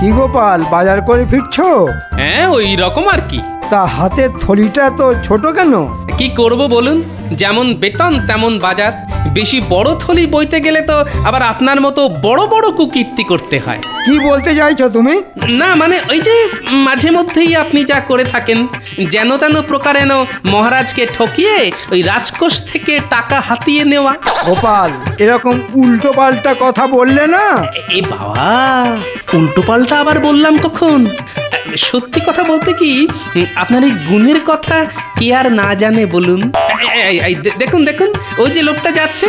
কি গোপাল, বাজার করে ফিরছো? হ্যাঁ, ওই রকম আর কি। তা হাতের থলিটা তো ছোট কেন? কি করব বলুন, যেমন বেতন তেমন বাজার। বেশি বড় থলি বইতে গেলে তো আবার আপনার মতো বড় বড় কুকীর্তি করতে হয়। কি বলতে চাইছো তুমি? না মানে ওই যে মাঝে মধ্যেই আপনি যা করে থাকেন, যেন তেন প্রকারেণ মহারাজকে ঠকিয়ে ওই রাজকোষ থেকে টাকা হাতিয়ে নেওয়া। গোপাল, এরকম উল্টো পাল্টা কথা বললে না। এ বাবা, উল্টো পাল্টা আবার বললাম কখন? সত্যি কথা বলতে কি, আপনার এই গুণের কথা কে আর না জানে বলুন। দেখুন দেখুন, ওই যে লোকটা যাচ্ছে,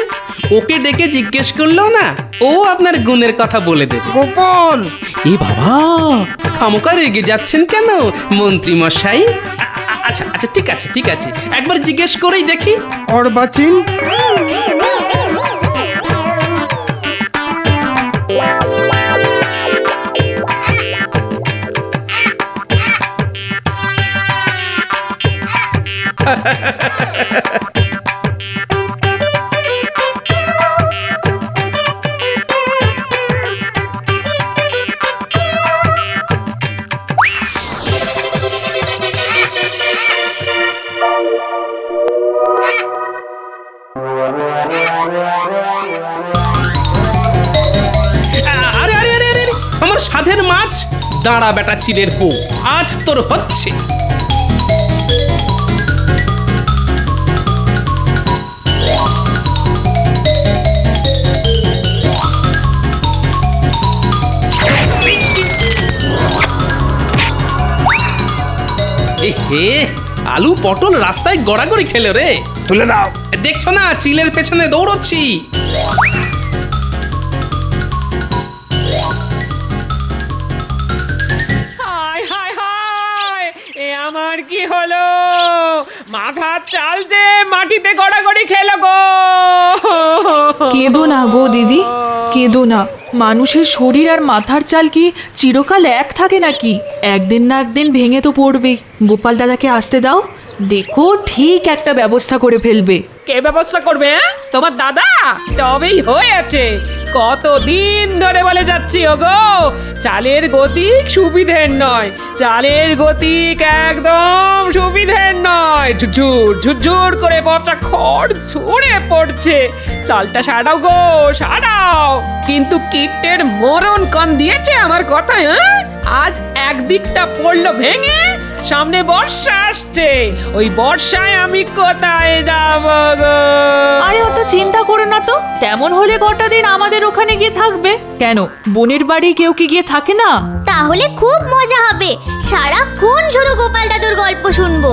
ওকে ডেকে জিজ্ঞেস করলো না, ও আপনার গুণের কথা বলে দেবে। গোপাল! এ বাবা, খামোকা রেগে যাচ্ছেন কেন মন্ত্রী মশাই? আচ্ছা আচ্ছা, ঠিক আছে ঠিক আছে, একবার জিজ্ঞেস করেই দেখি। অর্বাচীন, আরে আরে আরে আরে, আমার সাধের মাছ! দাঁড়া বেটা চিলের বউ, আজ তোর হচ্ছে। হে, আলু পটল রাস্তায় গড়াগড়ি খেলো রে। তুলে দাও। দেখছো না চিলের পেছনে দৌড়চ্ছি। হায় হায় হায়, এ আমার কি হলো? মাথার চাল যে মাটিতে গড়াগড়ি খেলো গো। কেঁদো না গো দিদি, কেঁদো না। মানুষের শরীর আর মাথার চাল কি চিরকাল এক থাকে নাকি? একদিন না একদিন ভেঙে তো পড়বে। গোপাল দাদাকে আসতে দাও, দেখো ঠিক একটা ব্যবস্থা করে ফেলবে। কে ব্যবস্থা করবে? তোমার দাদা? তবেই হয়েছে। কতদিন ধরে বলে যাচ্ছি ওগো, চালের গতিক সুবিধের নয়, চালের গতিক একদম সুবিধের নয়। ঝুরঝুর ঝুরঝুর করে পচা খড় ঝরে পড়ছে। চালটা সারাও গো, সারাও। কিন্তু কীটের মরণ কান দিয়েছে আমার কথায়। আজ একদিকটা পড়লো ভেঙে, সামনে বর্ষা আসছে, ওই বর্ষায় আমি কোথায় যাব গো? আরে অত চিন্তা করো না তো, তেমন হলে কটা দিন আমাদের ওখানে গিয়ে থাকবে। কেন, বোনের বাড়ি কেউ কি গিয়ে থাকে না? তাহলে খুব মজা হবে, সারাক্ষণ শুধু গোপাল দাদুর গল্প শুনবো।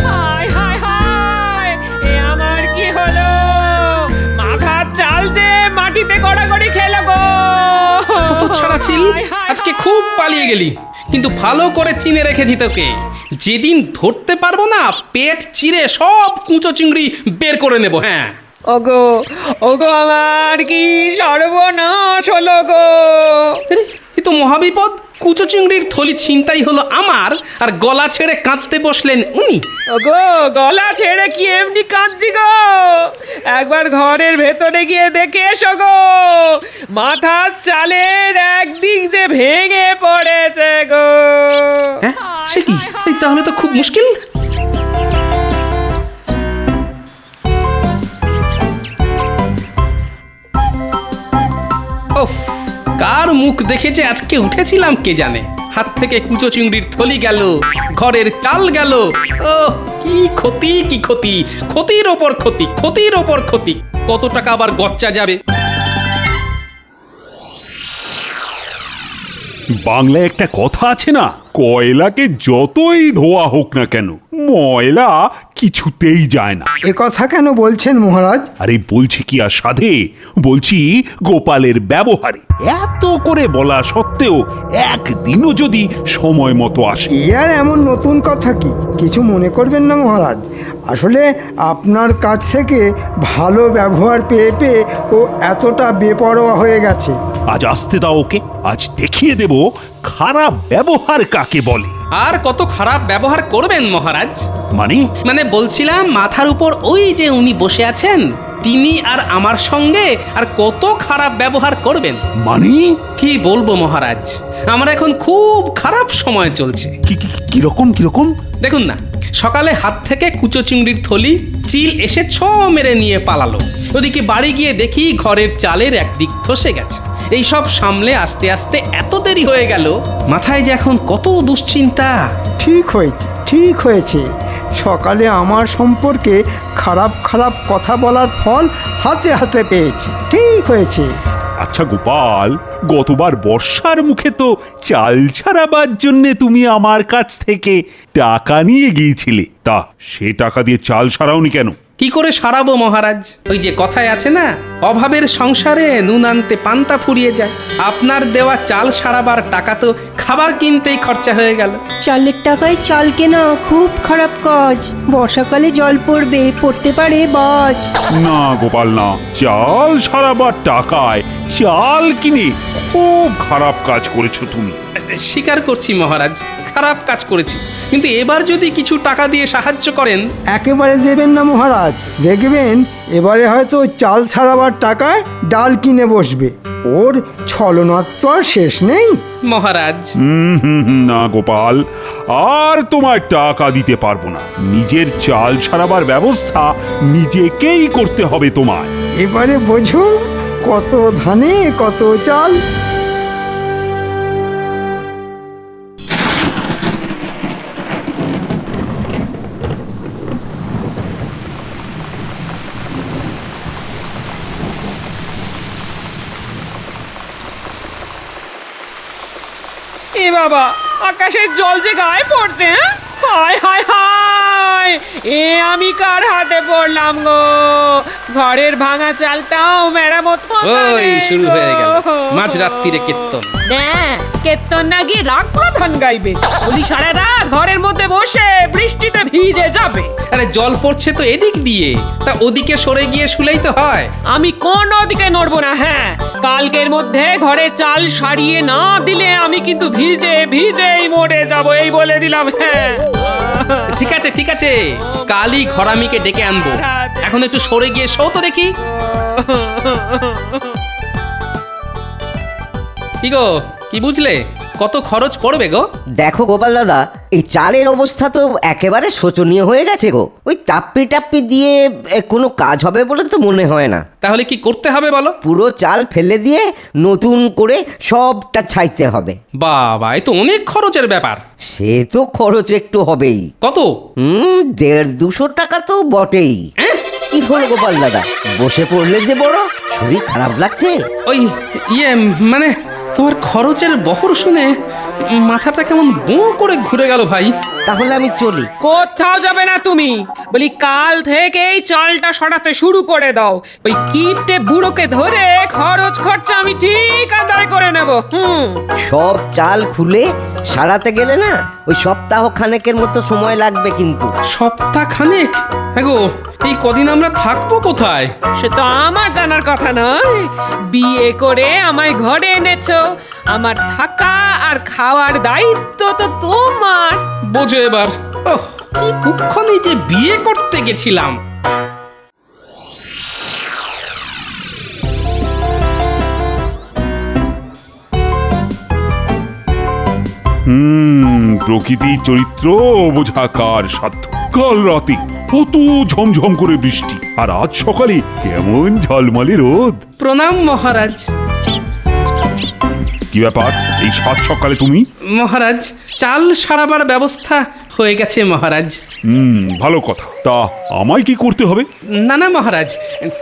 হায় হায় হায়, এ আমার কি হলো? মাথার চাল যে মাটিতে গড়াগড়ি খেলো গো। তো ছাড়া চিল, আজকে খুব পালিয়ে গেলি, কিন্তু ভালো করে চিনে রেখেছি তোকে। যেদিন ধরতে পারবো না, পেট চিরে সব কুঁচো চিংড়ি বের করে নেব। হ্যাঁ, ওগো ওগো, আমার কি সর্বনাশ হলো গো। এ তো মহাবিপদ। কুচো চিংড়ির থলি ছিনতাই হলো আমার, আর গলা ছেড়ে কাঁদতে বসলেন উনি। ওগো, গলা ছেড়ে কি এমনি কাঁদছি গো? একবার ঘরের ভেতরে গিয়ে দেখে এসো গো, মাথার চালের একদিক যে ভেঙে পড়েছে গো। হ্যাঁ, সে কি? এই তাহলে তো খুব মুশকিল। ওফ, কার মুখ দেখেছে আজকে উঠেছিলাম কে জানে। হাত থেকে কুচো চিংড়ির থলি গেল, ঘরের চাল গেল। ও কি ক্ষতি, কি ক্ষতি! ক্ষতির ওপর ক্ষতি, ক্ষতির ওপর ক্ষতি। কত টাকা আবার গচ্চা যাবে। বাংলায় একটা কথা আছে না, কয়লাকে যতই ধোয়া হোক না কেন, ময়লা কিছুতেই যায় না। এ কথা কেন বলছেন মহারাজ? আরে বলছি কি আর সাধে, বলছি গোপালের ব্যবহারে। এত করে বলা সত্ত্বেও একদিনও যদি সময় মতো আসে। ইয়ার এমন নতুন কথা কি? কিছু মনে করবেন না মহারাজ, আসলে আপনার কাছ থেকে ভালো ব্যবহার পেয়ে পেয়ে ও এতটা বেপরোয়া হয়ে গেছে। আজ আসতে দাও ওকে, আজ দেখিয়ে দেব খারাপ ব্যবহার কাকে বলে। আর কত খারাপ ব্যবহার করবেন মহারাজ? মানে মানে বলছিলাম, মাথার উপর ওই যে উনি বসে আছেন, তিনি আর আমার সঙ্গে আর কত খারাপ ব্যবহার করবেন। মানে কি বলবো মহারাজ, আমার এখন খুব খারাপ সময় চলছে। কিরকম? দেখুন না, সকালে হাত থেকে কুচো চিংড়ির থলি চিল এসে ছ মেরে নিয়ে পালালো। ওদিকে বাড়ি গিয়ে দেখি ঘরের চালের একদিক ধসে গেছে। এই সব সামলে আস্তে আস্তে এত দেরি হয়ে গেল, মাথায় যে এখন কত দুশ্চিন্তা। ঠিক হয়েছে। সকালে আমার সম্পর্কে খারাপ খারাপ কথা বলার ফল হাতে হাতে পেয়েছি। ঠিক হয়েছে। আচ্ছা গোপাল, গতবার বর্ষার মুখে তো চাল ছাড়াবার জন্যে তুমি আমার কাছ থেকে টাকা নিয়ে গিয়েছিলে, তা সে টাকা দিয়ে চাল সারাওনি কেন? কি করে সারাবো মহারাজ? ওই যে কথায় আছে না, অভাবের সংসারে নুন আনতে পান্তা ফুরিয়ে যায়। আপনার দেওয়া চাল সারাবার টাকা তো খাবার কিনতেই খরচা হয়ে গেল। চালের টাকায় চাল কেনা খুব খারাপ কাজ। বর্ষাকালে জল পড়তে পারে বাজ। না গোপাল না, চাল সারাবার টাকায় চাল কিনে খুব খারাপ কাজ করেছো তুমি। স্বীকার করছি মহারাজ, খারাপ কাজ করেছি, কিন্তু এবার যদি কিছু টাকা দিয়ে সাহায্য করেন। একেবারে দেবেন না মহারাজ, দেখবেন এবারে হয়তো চাল ছাড়াবার টাকায় ডাল কিনে বসবে। ওর ছলনার তো আর শেষ নেই। মহারাজ না গোপাল, আর তোমার টাকা দিতে পারবো না। নিজের চাল সারাবার ব্যবস্থা নিজেকেই করতে হবে তোমায়। এবারে বোঝো, কত ধানে কত চাল। এ বাবা, আকাশের জল যে গায়ে পড়ছে। হায় হায় হায়, এ আমি কার হাতে পড়লাম গো? ঘরের ভাঙা চালটাও মেরামত হলো ওই রে শুরু গো। হয়ে গেল মাঝরাত্রিরে কীর্তন। কীর্তন না গিয়ে রাগ প্রধান গাইবে। বলি সারা রাত ঘরের মধ্যে বসে বৃষ্টিতে ভিজে যাবে। আরে জল পড়ছে তো এদিক দিয়ে, তা ওদিকে সরে গিয়ে শুলেই তো হয়। আমি কোন দিকে নড়বো না। হ্যাঁ, কালকের মধ্যে ঘরে চাল সারিয়ে না দিলে আমি কিন্তু ভিজেই মরে যাব, এই বলে দিলাম। হ্যাঁ ঠিক আছে, কালই ঘরামিকে ডেকে আনবো। এখন একটু সরে গিয়ে শো তো দেখি। কি গো, কি বুঝলে? কত খরচ পড়বে গো? দেখো গোপাল দাদা, এই চালের অবস্থা তো একেবারে শোচনীয় হয়ে গেছে গো। ওই টাপ্পি দিয়ে কোনো কাজ হবে বলে তো মনে হয় না। তাহলে কি করতে হবে বলো? পুরো চাল ফেলে দিয়ে নতুন করে সবটা ছাইতে হবে। বাবা, এ তো অনেক খরচের ব্যাপার। সে তো খরচ একটু হবেই। কত? 150-200 টাকা তো বটেই। কি হলো গোপাল দাদা, বসে পড়লে যে বড়, শরীর খারাপ লাগছে? ওই মানে তোমার খরচের বহর শুনে মাথাটা কেমন বোঁ করে ঘুরে গেল ভাই। তাহলে আমি চলি। কোথাও যাবে না তুমি। বলি কাল থেকেই চালটা সরাতে শুরু করে দাও। ওই কিপটে বুড়োকে ধরে খরচ খরচা আমি ঠিক আদায় করে নেব। সব চাল খুলে সারাতে গেলে না ওই সপ্তাহ খানেকের মতো সময় লাগবে কিন্তু। সপ্তাহ খানেক? হ্যাঁ গো, এই কদিন আমরা থাকবো কোথায়? সে তো আমার জানার কথা নয়। বিয়ে করে আমায় ঘরে এনেছো, আমার থাকা আর খাওয়ার দায়িত্ব তো তোমার। বোঝো এবার। ওহ, কি কুক্ষণে যে বিয়ে করতে গেছিলাম। প্রকৃতির চরিত্র বোঝা কার সাধ্য। কাল রাতে কত ঝমঝম করে বৃষ্টি, আর আজ সকালে কেমন ঝলমলে রোদ। প্রণাম মহারাজ। কি ব্যাপার, এই সাত সকালে তুমি? মহারাজ, চাল সারাবার ব্যবস্থা হয়ে গেছে মহারাজ। ভালো কথা। তা আমায় কি করতে হবে? না মহারাজ,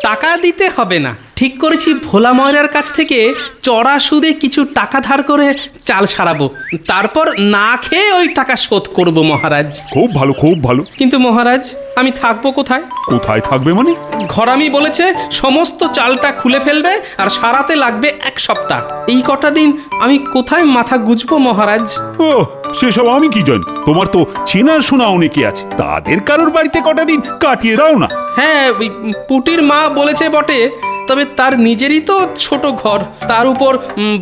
টাকা দিতে হবে না। ঠিক করেছি ভোলা ময়রার কাছ থেকে চড়া সুদে কিছু টাকা ধার করে চাল সারাবো, তারপর না খেয়ে ওই টাকা শোধ করব মহারাজ। খুব ভালো, খুব ভালো। কিন্তু মহারাজ, আমি থাকবো কোথায়? কোথায় থাকবে মানে? ঘরামি বলেছে সমস্ত চালটা খুলে ফেলবে আর সারাতে লাগবে 1 সপ্তাহ। এই কটা দিন আমি কোথায় মাথা গুজবো মহারাজ? ও, সেসব আমি কি জানি। তোমার তো চেনা শোনা অনেকে আছে, তাদের কারোর বাড়িতে কটা দিন কাটিয়ে দাও না। হ্যাঁ, ওই পুটির মা বলেছে বটে, তবে তার নিজেরই তো ছোট ঘর, তার উপর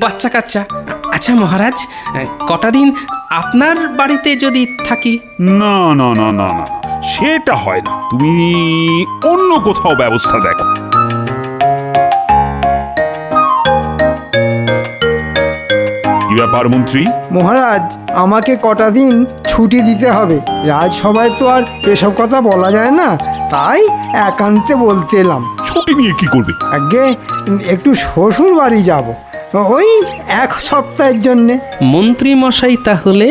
বাচ্চা কাচ্চা। আচ্ছা মহারাজ, কটা দিন আপনার বাড়িতে যদি থাকি? না না না না না, সেটা হয় না। তুমি অন্য কোথাও ব্যবস্থা দেখো। ব্যাপার মন্ত্রী? মহারাজ, আমাকে কটা দিন ছুটি দিতে হবে। রাজসভায় তো আর এসব কথা বলা যায় না, তাই একান্তে বলতে এলাম। ছুটি নিয়ে কি করবে? আগে একটু শ্বশুর বাড়ি যাব, ওই 1 সপ্তাহের জন্যে। মন্ত্রী মশাই তাহলে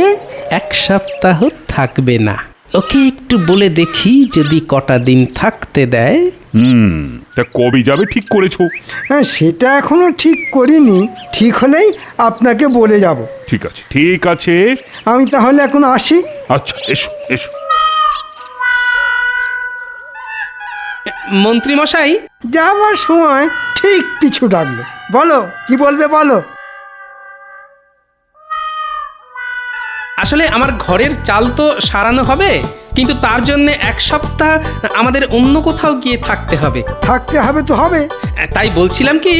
1 সপ্তাহ থাকবে না। ওকে একটু বলে দেখি যদি কটা দিন থাকতে দেয়। তা কবে যাবে ঠিক করেছো? হ্যাঁ, সেটা এখনো ঠিক করিনি। ঠিক হলেই আপনাকে বলে যাব। ঠিক আছে, ঠিক আছে। আমি তাহলে এখন আসি। আচ্ছা, এসো এসো। মন্ত্রী মশাই, যাবার সময় ঠিক পিছু ডাকলো। বলো, কি বলবে বলো। আসলে আমার ঘরের চাল তো সারানো হবে, কিন্তু তার জন্য 1 সপ্তাহ আমাদের অন্য কোথাও গিয়ে থাকতে হবে। থাকতে হবে তো হবে। তাই বলছিলাম কি,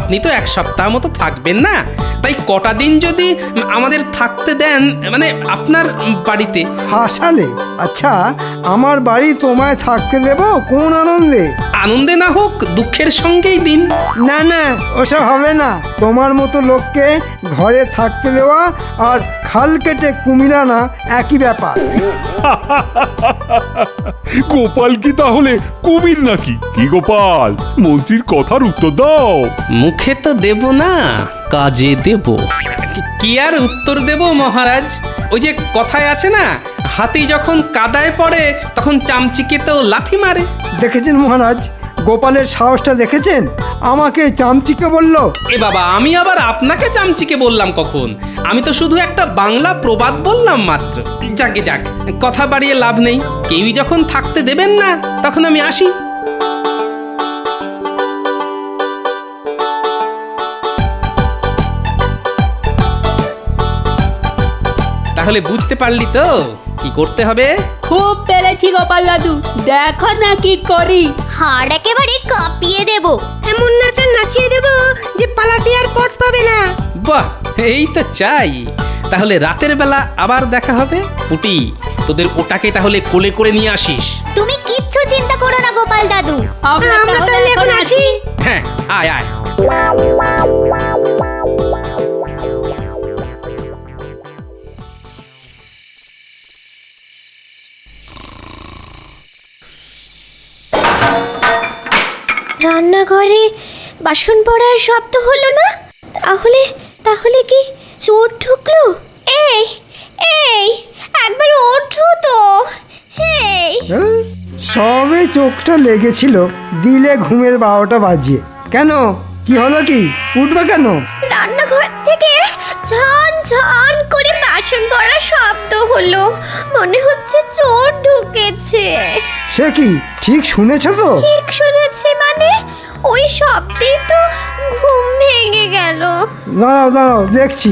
আপনি তো 1 সপ্তাহ মতো থাকবেন না, তাই কটা দিন যদি আমাদের থাকতে দেন, মানে আপনার বাড়িতে। হাসালে? আচ্ছা, আমার বাড়ি তোমায় থাকতে দেব কোন আনন্দে? আনন্দে না হোক, দুঃখের সঙ্গেই দিন। না না, ওসব হবে না। তোমার মতো লোককে ঘরে থাকতে দেওয়া আর খাল কেটে কুমির আনা একই ব্যাপার। গোপাল কি তাহলে কুমির নাকি? কি গোপাল, মন্ত্রীর কথার উত্তর দাও। মুখে তো দেব না, কাজে দেব। কি আর উত্তর দেব মহারাজ? ওই যে কথায় আছে না, হাতি যখন কাদায় পড়ে তখন চামচিকেতেও লাথি মারে। দেখেছেন মহারাজ, গোপালের সাহসটা দেখেছেন? আমাকে চামচিকে বলল। এ বাবা, আমি আবার আপনাকে চামচিকে বললাম কখন? আমি তো শুধু একটা বাংলা প্রবাদ বললাম মাত্র। যাকে যাক, কথা বাড়িয়ে লাভ নেই। কেউই যখন থাকতে দেবেন না, তখন আমি আসি। তাহলে বুঝতে পারলি তো কি করতে হবে? খুব পেরেছি গোপাল দাদু, দেখো না কি করি। হাড় একেবারে কাঁপিয়ে দেব। এমন নাচা নাচিয়ে দেব যে পালাতে আর পথ পাবে না। বাহ, এই তো চাই। তাহলে রাতের বেলা আবার দেখা হবে। পুটি, তোদের ওটাকে তাহলে কোলে করে নিয়ে আসিস। তুমি কিচ্ছু চিন্তা করো না গোপাল দাদু। আমরা তাহলে এখন আসি। হ্যাঁ, আয় আয়। রান্নাঘরে বাসন পড়ার শব্দ হলো না? তাহলে তাহলে কি চোর ঢুকলো? এই এই, একবার ওঠো তো। এই, সবে চোখটা লেগেছিল, দিলে ঘুমের 12টা বাজিয়ে। কেন, কি হলো? কি উঠবে কেন? রান্নাঘর থেকে ঝন ঝন করে বাসন পড়ার শব্দ হলো। মনে হচ্ছে চোর ঢুকেছে। সে কি, ঠিক শুনেছো তো? ঠিক শুনেছি মানে? ওই শব্দেই তো ঘুম ভেঙে গেল। দাঁড়াও দাঁড়াও, দেখছি।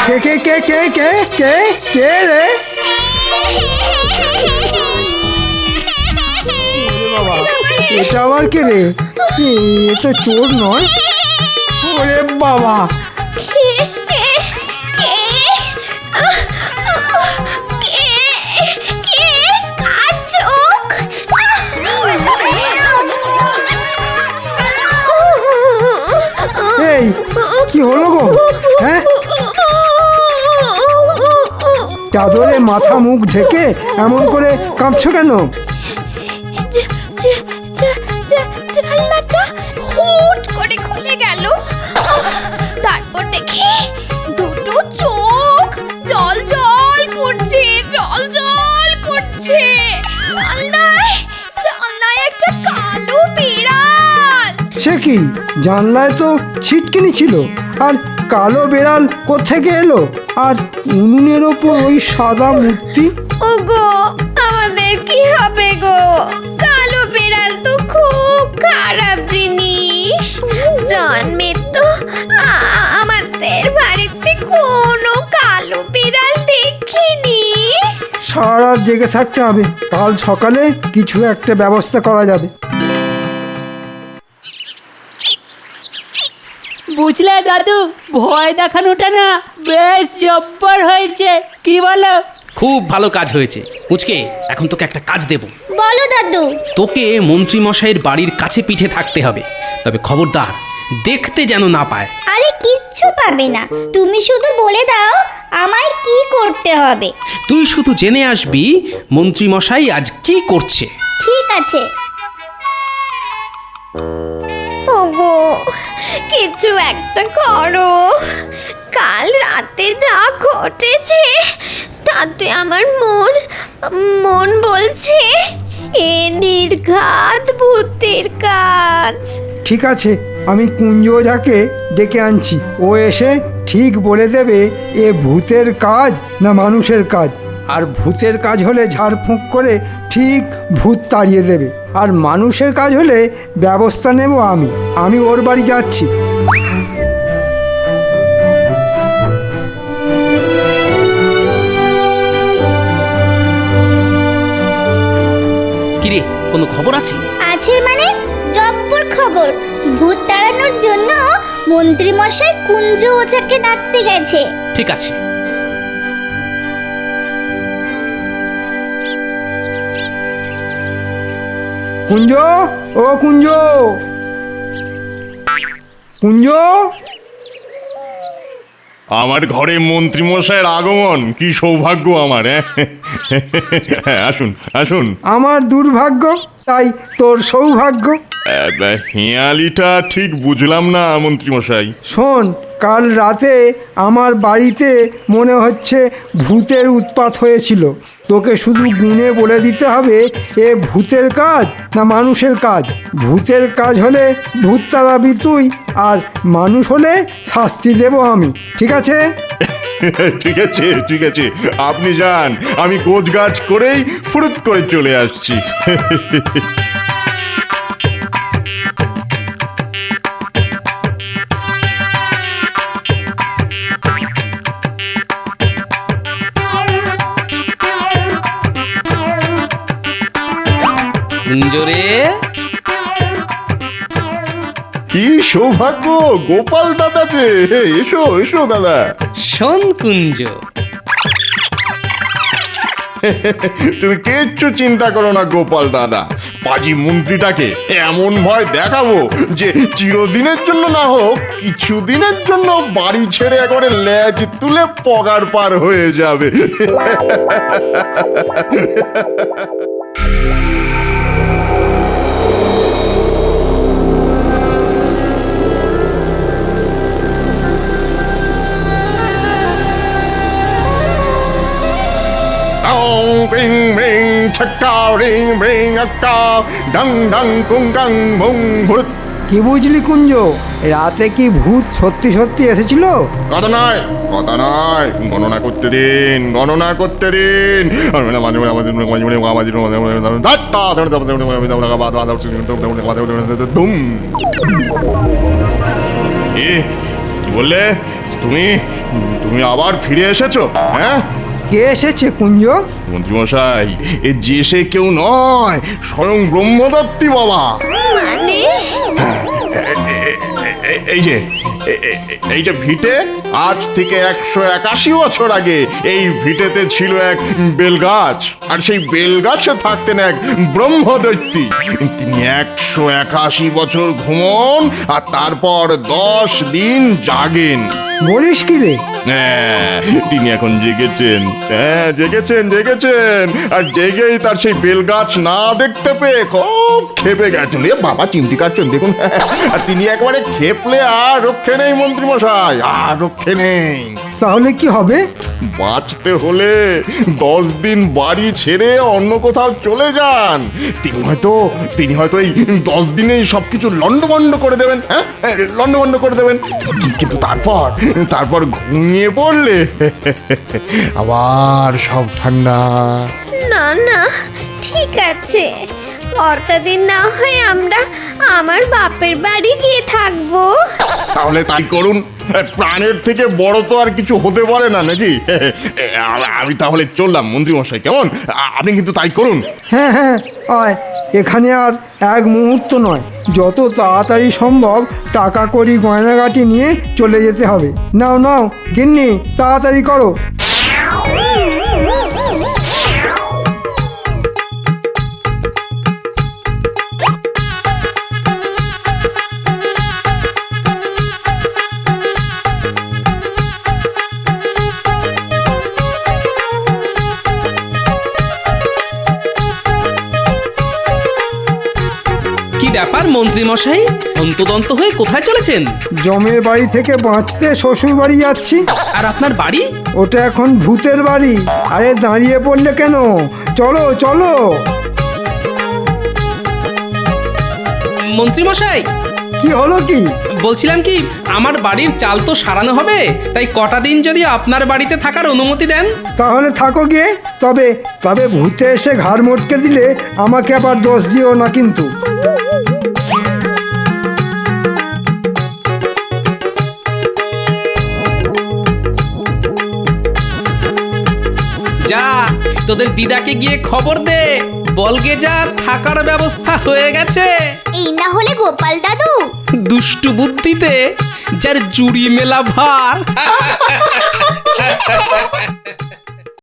কে কে কে কে কে কে কে রে? বাবা, এটা আবার কে রে? এ তো চোর নয়। ওরে বাবা, এই কি হলো গো? হ্যাঁ, চাদরে মাথা মুখ ঢেকে এমন করে কাঁপছো কেন? জানলাটা হুট করে খুলে গেল। তারপর দেখি দুটো চোখ জল জল করছে, জল জল করছে। জানলায় একটা কালো বিড়াল। সে কি, জানলায় তো ছিটকিনি ছিল, আর কালো বেড়াল কোত্থেকে এলো? আর উনুনের ওপর ওই সাদা মূর্তি। ওগো, আমাদের কি হবে গো? কালো বিড়াল তো খুব খারাপ জিনিস। জন্মে তো আমাদের বাড়িতে কোনো কালো বিড়াল দেখিনি। সারা রাত জেগে থাকতে হবে, কাল সকালে কিছু একটা ব্যবস্থা করা যাবে। বুঝলে দাদু, ভয় দেখানোটা না বেশ জব্বর হয়েছে, কি বলো? খুব ভালো কাজ হয়েছে। পুচকে, এখন তোকে একটা কাজ দেব। বলো দাদু। তোকে মন্ত্রী মশাইয়ের বাড়ির কাছে পিঠে থাকতে হবে, তবে খবরদার দেখতে যেন না পায়। আরে কিচ্ছু পাবে না, তুমি শুধু বলে দাও আমায় কি করতে হবে। তুই শুধু জেনে আসবি মন্ত্রী মশাই আজ কি করছে। ঠিক আছে। ওগো, কিছু একটা করো। কাল রাতে যা ঘটেছে তাতে আমার মন বলছে এ নির্ঘাত ভূতের কাজ। ঠিক আছে, আমি কুঞ্জ ওঝাকে ডেকে আনছি। ও এসে ঠিক বলে দেবে এ ভূতের কাজ না মানুষের কাজ। আর ভূতের কাজ হলে ঝাড়ফুঁক করে ঠিক ভূত তাড়িয়ে দেবে, আর মানুষের কাজ হলে ব্যবস্থা নেব আমি ওর বাড়ি যাচ্ছি। কিরে, কোনো খবর আছে? আছে মানে জব্বর খবর। ভূত তাড়ানোর জন্য মন্ত্রী মশাই কুঞ্জ ওঝাকে ডাকতে গেছে। ঠিক আছে। কুঞ্জ, ও কুঞ্জ, কুঞ্জ। আমার ঘরে মন্ত্রী মশাইয়ের আগমন, কি সৌভাগ্য আমার। হ্যাঁ, আসুন আসুন। আমার দুর্ভাগ্য, তাই তোর সৌভাগ্য। হিয়ালিটা ঠিক বুঝলাম না মন্ত্রী মশাই। শোন, কাল রাতে আমার বাড়িতে মনে হচ্ছে ভূতের উৎপাত হয়েছিল। তোকে শুধু গুণে বলে দিতে হবে এ ভূতের কাজ না মানুষের কাজ। ভূতের কাজ হলে ভূত তাড়াবি তুই, আর মানুষ হলে শাস্তি দেব আমি। ঠিক আছে? ঠিক আছে ঠিক আছে, আপনি যান, আমি গোছ গাছ করেই ফুরুত করে চলে আসছি। কুঞ্জরে, কি সৌভাগ্য, গোপাল দাদা যে। এসো এসো দাদা। শোন কুঞ্জ, তুমি কিচ্ছু চিন্তা করো না গোপাল দাদা। পাজি মন্ত্রীটাকে এমন ভয় দেখাবো যে চিরদিনের জন্য না হোক কিছুদিনের জন্য বাড়ি ছেড়ে একবারে লেজ তুলে পগার পার হয়ে যাবে। রিং রিং ছক্কা রিং রিং আক্কা ডং ডং কুং গাং মুং ভূত। কি বুঝলি কুঞ্জ, রাতে কি ভূত সত্যি সত্যি এসেছিল? কথা নয় কথা নয়, গণনা করতে দিন গণনা করতে দিন। কি বললে তুমি? তুমি আবার ফিরে এসেছো? হ্যাঁ, কে এসেছে কুঞ্জ? মন্ত্রীমশাই, এ যে সে কেউ নয়, স্বয়ং ব্রহ্মদত্তী বাবা। মানে এই যে এই যে ভিটে, আজ থেকে 181 বছর আগে এই ভিটেতে ছিল এক বেলগাছ, আর সেই বেলগাছে থাকতেন এক ব্রহ্মদৈত্যী। তিনি 181 বছর ঘুমন আর তারপর 10 দিন জাগেন। বলিস কি রে? হ্যাঁ, তিনি এখন জেগেছেন। হ্যাঁ, জেগেছেন জেগেছেন, আর জেগেই তার সেই বেলগাছ না দেখতে পেয়ে খুব খেপে গেছেন। এ বাবা, চিমটি কাটছেন দেখুন। আর তিনি একবারে খেপলে আর রক্ষে নেই মন্ত্রীমশাই, আর রক্ষে নেই। তাহলে কি হবে? বাঁচতে হলে 10 দিন বাড়ি ছেড়ে অন্য কোথাও চলে যান। তিনি হয়তো এই 10 দিনেই সবকিছু লন্ডভন্ড করে দেবেন। হ্যাঁ, লন্ডভন্ড করে দেবেন। কিন্তু তারপর ঘুমিয়ে পড়লে আবার সব ঠান্ডা। না না, ঠিক আছে, কটা দিন না হয় আমরা আমার বাপের বাড়ি গিয়ে থাকবো। তাহলে তাই করুন, প্রাণের থেকে বড় তো আর কিছু হতে পারে না নাকি? আমি তাহলে চললাম মন্ত্রীমশাই, কেমন? আপনি কিন্তু তাই করুন। হ্যাঁ হ্যাঁ, আয়। এখানে আর এক মুহূর্ত নয়, যত তাড়াতাড়ি সম্ভব টাকা কড়ি গয়নাগাটি নিয়ে চলে যেতে হবে। নাও নাও গিন্নি, তাড়াতাড়ি করো। ব্যাপার মন্ত্রী মশাই, অন্তদন্ত হয়ে কোথায় চলেছেন? জমের বাড়ি থেকে বাঁচতে শ্বশুর বাড়ি যাচ্ছি। আর আপনার বাড়ি? ওটা এখন ভূতের বাড়ি। আরে দাঁড়িয়ে পড়লে কেন? চলো চলো। মন্ত্রী মশাই, কি হলো কি? বলছিলাম কি, আমার বাড়ির চাল তো সারানো হবে, তাই কটা দিন যদি আপনার বাড়িতে থাকার অনুমতি দেন। তাহলে থাকো গিয়ে। তবে তবে ভূতে এসে ঘাড় মটকে দিলে আমাকে আবার দোষ দিও না কিন্তু। যা, তোদের দিদাকে গিয়ে খবর দে, বলগে যা থাকার ব্যবস্থা হয়ে গেছে। এই না হলে গোপাল দাদু দুষ্টু বুদ্ধিতে যার জুড়ি মেলা ভার।